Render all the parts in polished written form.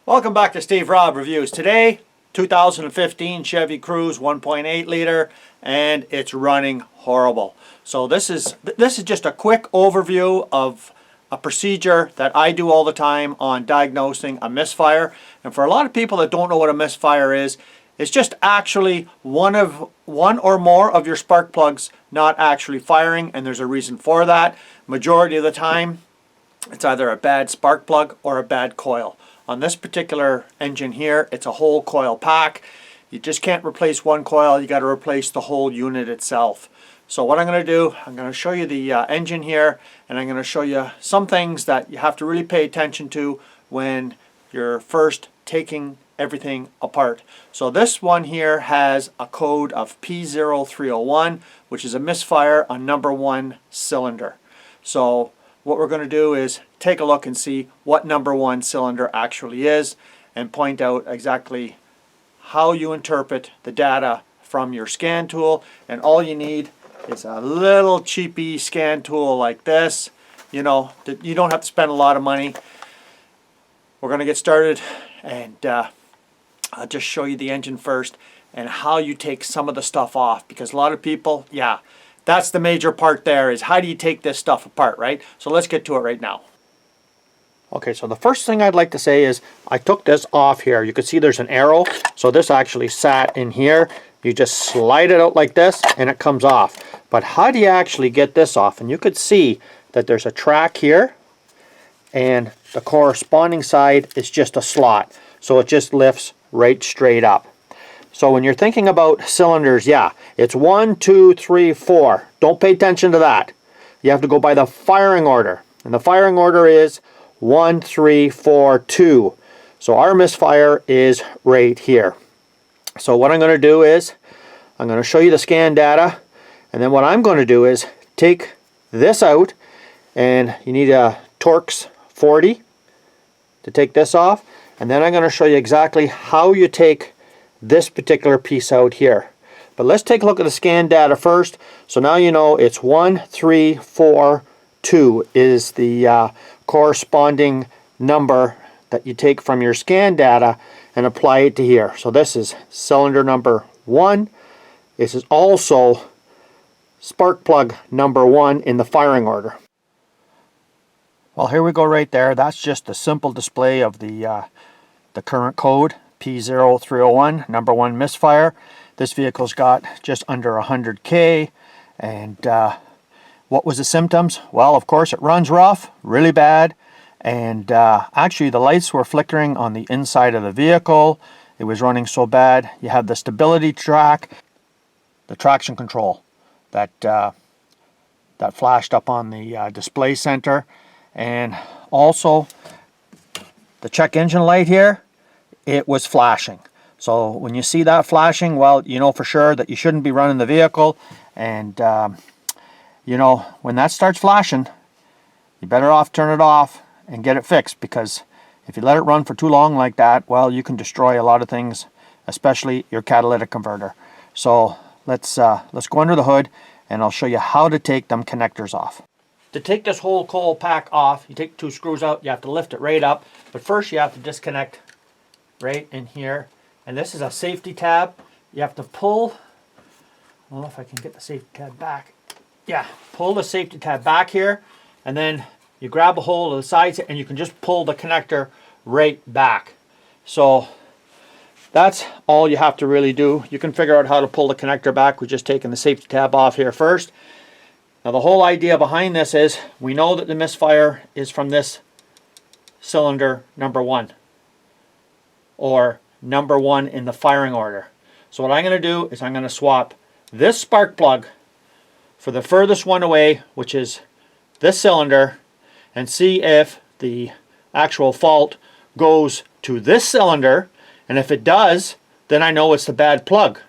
Welcome back to Steve Robb Reviews. Today, 2015 Chevy Cruze 1.8 liter, and it's running horrible. So this is just a quick overview of a procedure that I do all the time on diagnosing a misfire. And for a lot of people that don't know what a misfire is, it's just actually one or more of your spark plugs not actually firing, and there's a reason for that. Majority of the time, it's either a bad spark plug or a bad coil. On this particular engine here, it's a whole coil pack. You just can't replace one coil, you got to replace the whole unit itself. So what I'm going to do, I'm going to show you the engine here, and I'm going to show you some things that you have to really pay attention to when you're first taking everything apart. So this one here has a code of P0301, which is a misfire on #1 cylinder. So what we're going to do is take a look and see what #1 cylinder actually is, and point out exactly how you interpret the data from your scan tool. And all you need is a little cheapy scan tool like this. You know, you don't have to spend a lot of money. We're going to get started, and I'll just show you the engine first and how you take some of the stuff off, because a lot of people, yeah, that's the major part there, is how do you take this stuff apart, right? So let's get to it right now. Okay, so the first thing I'd like to say is I took this off here. You can see there's an arrow, so this actually sat in here. You just slide it out like this and it comes off. But how do you actually get this off? And you could see that there's a track here, and the corresponding side is just a slot. So it just lifts right straight up. So when you're thinking about cylinders, yeah, it's 1, 2, 3, 4. Don't pay attention to that. You have to go by the firing order. And the firing order is 1, 3, 4, 2. So our misfire is right here. So what I'm going to do is I'm going to show you the scan data, and then what I'm going to do is take this out, and you need a Torx 40 to take this off, and then I'm going to show you exactly how you take this particular piece out here. But let's take a look at the scan data first. So now you know it's 1, 3, 4, 2 is the corresponding number that you take from your scan data and apply it to here. So this is cylinder number 1. This is also spark plug number 1 in the firing order. Well, here we go right there. That's just a simple display of the current code, P0301, #1 misfire. This vehicle's got just under 100K. And what was the symptoms? Well, of course, it runs rough, really bad. And actually, the lights were flickering on the inside of the vehicle. It was running so bad. You have the stability track, the traction control that flashed up on the display center. And also, the check engine light here, it was flashing. So when you see that flashing, well, you know for sure that you shouldn't be running the vehicle. And you know, when that starts flashing, you better off turn it off and get it fixed, because if you let it run for too long like that, well, you can destroy a lot of things, especially your catalytic converter. So let's go under the hood, and I'll show you how to take them connectors off. To take this whole coil pack off, you take 2 screws out, you have to lift it right up, but first you have to disconnect right in here. And this is a safety tab. You have to pull, I don't know if I can get the safety tab back. Yeah, pull the safety tab back here, and then you grab a hold of the sides and you can just pull the connector right back. So that's all you have to really do. You can figure out how to pull the connector back with just taking the safety tab off here first. Now the whole idea behind this is we know that the misfire is from this cylinder #1, or #1 in the firing order. So what I'm going to do is I'm going to swap this spark plug for the furthest one away, which is this cylinder, and see if the actual fault goes to this cylinder. And if it does, then I know it's the bad plug.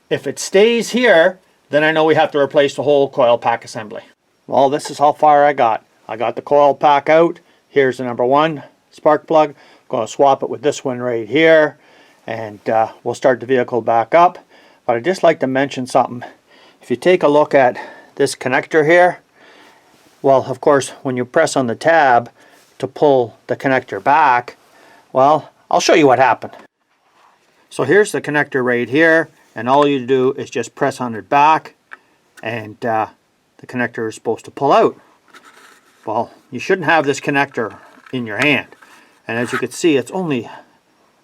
If it stays here, then I know we have to replace the whole coil pack assembly. Well, this is how far I got. I got the coil pack out. Here's the #1 spark plug. I'm going to swap it with this one right here, and we'll start the vehicle back up. But I'd just like to mention something. If you take a look at this connector here, well, of course, when you press on the tab to pull the connector back, Well, I'll show you what happened. So here's the connector right here, and all you do is just press on it back, and the connector is supposed to pull out. Well, you shouldn't have this connector in your hand. And as you can see, it's only a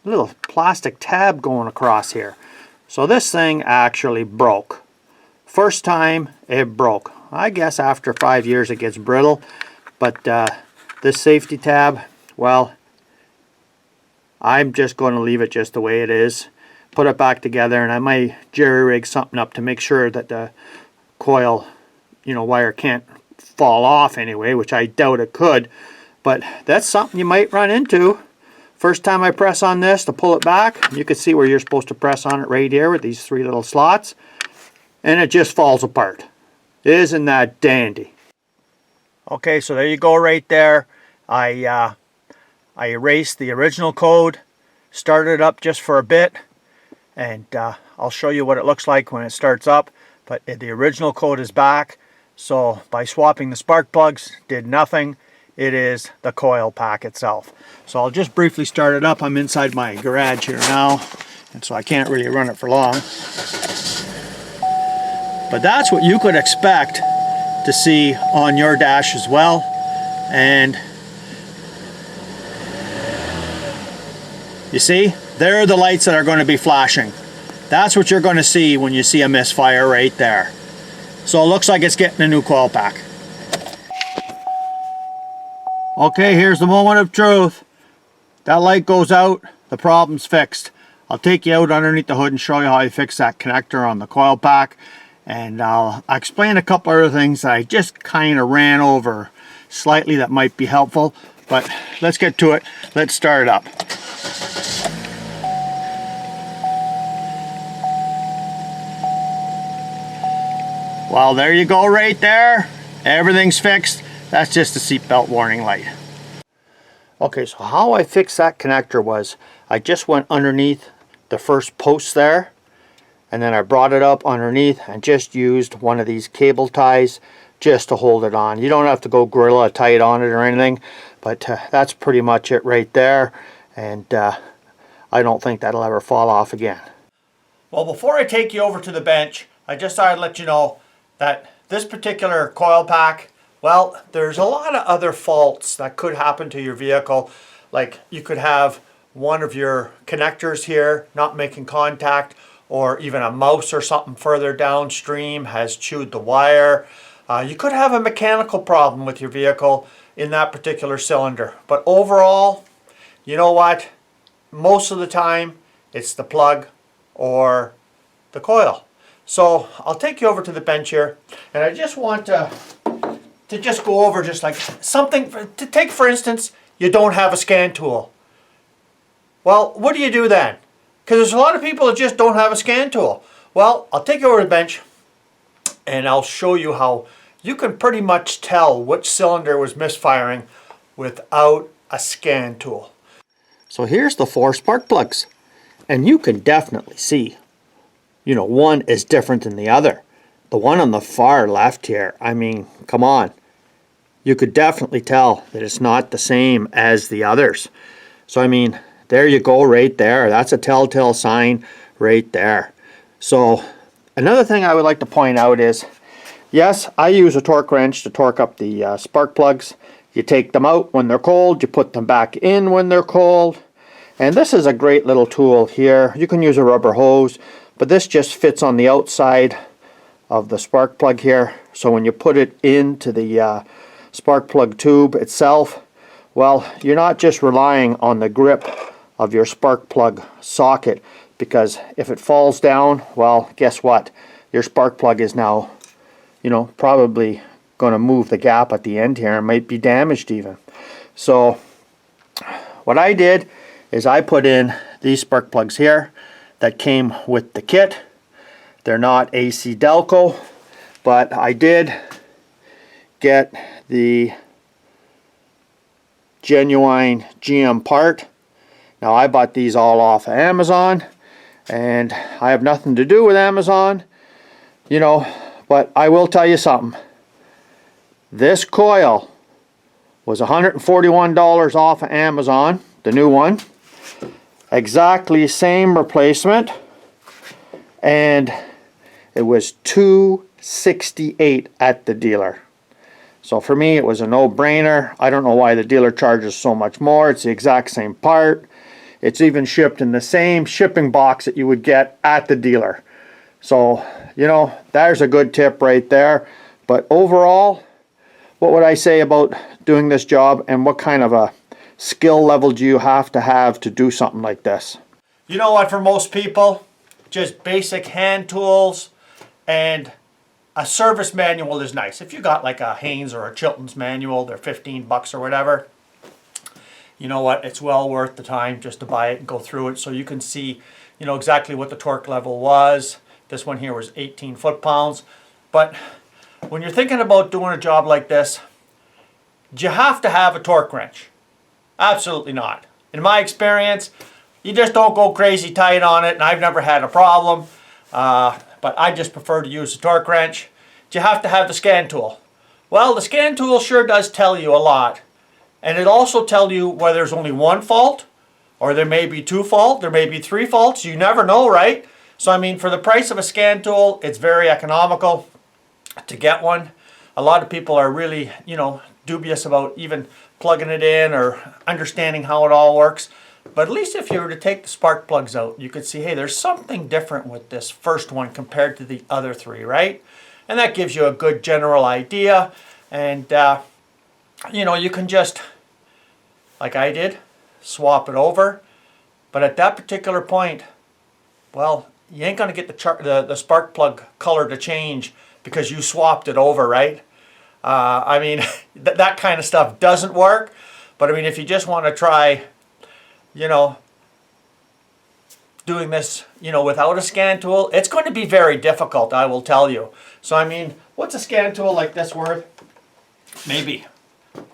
little plastic tab going across here. So this thing actually broke. First time it broke. I guess after 5 years it gets brittle. But this safety tab, well, I'm just going to leave it just the way it is. Put it back together, and I might jerry-rig something up to make sure that the coil, wire can't fall off anyway, which I doubt it could. But that's something you might run into. First time I press on this to pull it back, you can see where you're supposed to press on it right here with these 3 little slots, and it just falls apart. Isn't that dandy? Okay, so there you go right there. I erased the original code, started it up just for a bit, and I'll show you what it looks like when it starts up. But the original code is back, so by swapping the spark plugs did nothing. It is the coil pack itself. So I'll just briefly start it up. I'm inside my garage here now, and so I can't really run it for long. But that's what you could expect to see on your dash as well. And you see, there are the lights that are going to be flashing. That's what you're going to see when you see a misfire right there. So it looks like it's getting a new coil pack. Okay, here's the moment of truth. That light goes out, the problem's fixed. I'll take you out underneath the hood and show you how I fix that connector on the coil pack. And I'll explain a couple other things that I just kind of ran over slightly that might be helpful. But let's get to it. Let's start it up. Well, there you go right there. Everything's fixed. That's just a seatbelt warning light. Okay, so how I fixed that connector was I just went underneath the first post there, and then I brought it up underneath and just used one of these cable ties just to hold it on. You don't have to go gorilla tight on it or anything, but that's pretty much it right there, and I don't think that'll ever fall off again. Well, before I take you over to the bench, I just thought I'd let you know that this particular coil pack, well, there's a lot of other faults that could happen to your vehicle. Like you could have one of your connectors here not making contact, or even a mouse or something further downstream has chewed the wire. You could have a mechanical problem with your vehicle in that particular cylinder. But overall, you know what? Most of the time, it's the plug or the coil. So I'll take you over to the bench here, and I just want to just go over just like something to take. For instance, you don't have a scan tool. Well, what do you do then? Because there's a lot of people that just don't have a scan tool. Well, I'll take you over to the bench and I'll show you how you can pretty much tell which cylinder was misfiring without a scan tool. So here's the 4 spark plugs, and you can definitely see, one is different than the other. The one on the far left here, I mean, come on. You could definitely tell that it's not the same as the others. So I mean, there you go right there. That's a telltale sign right there. So another thing I would like to point out is, yes, I use a torque wrench to torque up the spark plugs. You take them out when they're cold, you put them back in when they're cold. And this is a great little tool here. You can use a rubber hose, but this just fits on the outside of the spark plug here. So when you put it into the spark plug tube itself, well, you're not just relying on the grip of your spark plug socket, because if it falls down, well, guess what? Your spark plug is now, probably going to move the gap at the end here and might be damaged even. So what I did is I put in these spark plugs here that came with the kit. They're not AC Delco, but I did get the genuine GM part. Now I bought these all off of Amazon, and I have nothing to do with Amazon, but I will tell you something. This coil was $141 off of Amazon, the new one, exactly same replacement, and it was $268 at the dealer. So for me it was a no-brainer. I don't know why the dealer charges so much more. It's the exact same part. It's even shipped in the same shipping box that you would get at the dealer. So, you know, there's a good tip right there. But overall, what would I say about doing this job, and what kind of a skill level do you have to do something like this? You know what, for most people, just basic hand tools and a service manual is nice. If you got like a Haynes or a Chilton's manual, they're 15 bucks or whatever. You know what, it's well worth the time just to buy it and go through it so you can see, you know, exactly what the torque level was. This one here was 18 foot-pounds. But when you're thinking about doing a job like this, do you have to have a torque wrench? Absolutely not. In my experience, you just don't go crazy tight on it, and I've never had a problem. But I just prefer to use the torque wrench. Do you have to have the scan tool? Well, the scan tool sure does tell you a lot. And it also tells you whether there's only one fault, or there may be two faults, there may be three faults. You never know, right? So I mean, for the price of a scan tool, it's very economical to get one. A lot of people are really, you know, dubious about even plugging it in or understanding how it all works. But at least if you were to take the spark plugs out, you could see, hey, there's something different with this first one compared to the other three, right? And that gives you a good general idea. And, you know, you can just, like I did, swap it over. But at that particular point, well, you ain't going to get the spark plug color to change because you swapped it over, right? I mean, that kind of stuff doesn't work. But I mean, if you just want to try, you know, doing this, you know, without a scan tool, it's going to be very difficult, I will tell you. So I mean, what's a scan tool like this worth? Maybe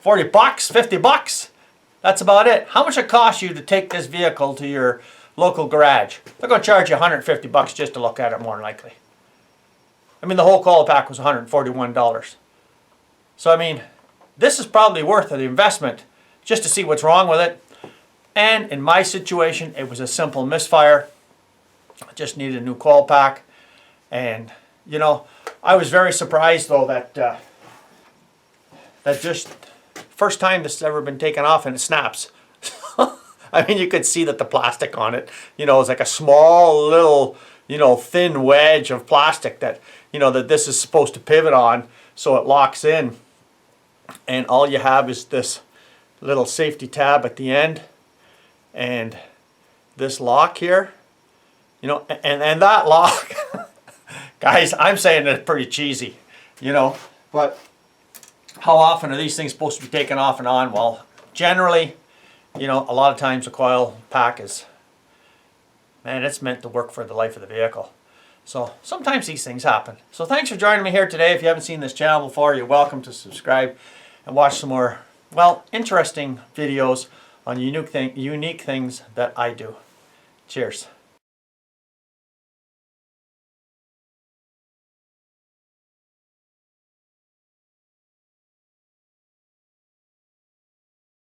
40 bucks, 50 bucks. That's about it. How much it costs you to take this vehicle to your local garage? They're going to charge you 150 bucks just to look at it, more than likely. I mean, the whole coil pack was $141. So I mean, this is probably worth the investment just to see what's wrong with it. And in my situation, it was a simple misfire. I just needed a new coil pack. And, you know, I was very surprised though that that just first time this has ever been taken off and it snaps. I mean, you could see that the plastic on it, you know, is like a small little, you know, thin wedge of plastic that, you know, that this is supposed to pivot on so it locks in. And all you have is this little safety tab at the end and this lock here, you know, and that lock, guys, I'm saying it's pretty cheesy, you know, but how often are these things supposed to be taken off and on? Well, generally, you know, a lot of times a coil pack is, man, it's meant to work for the life of the vehicle. So sometimes these things happen. So thanks for joining me here today. If you haven't seen this channel before, you're welcome to subscribe and watch some more, well, interesting videos on unique things that I do. Cheers.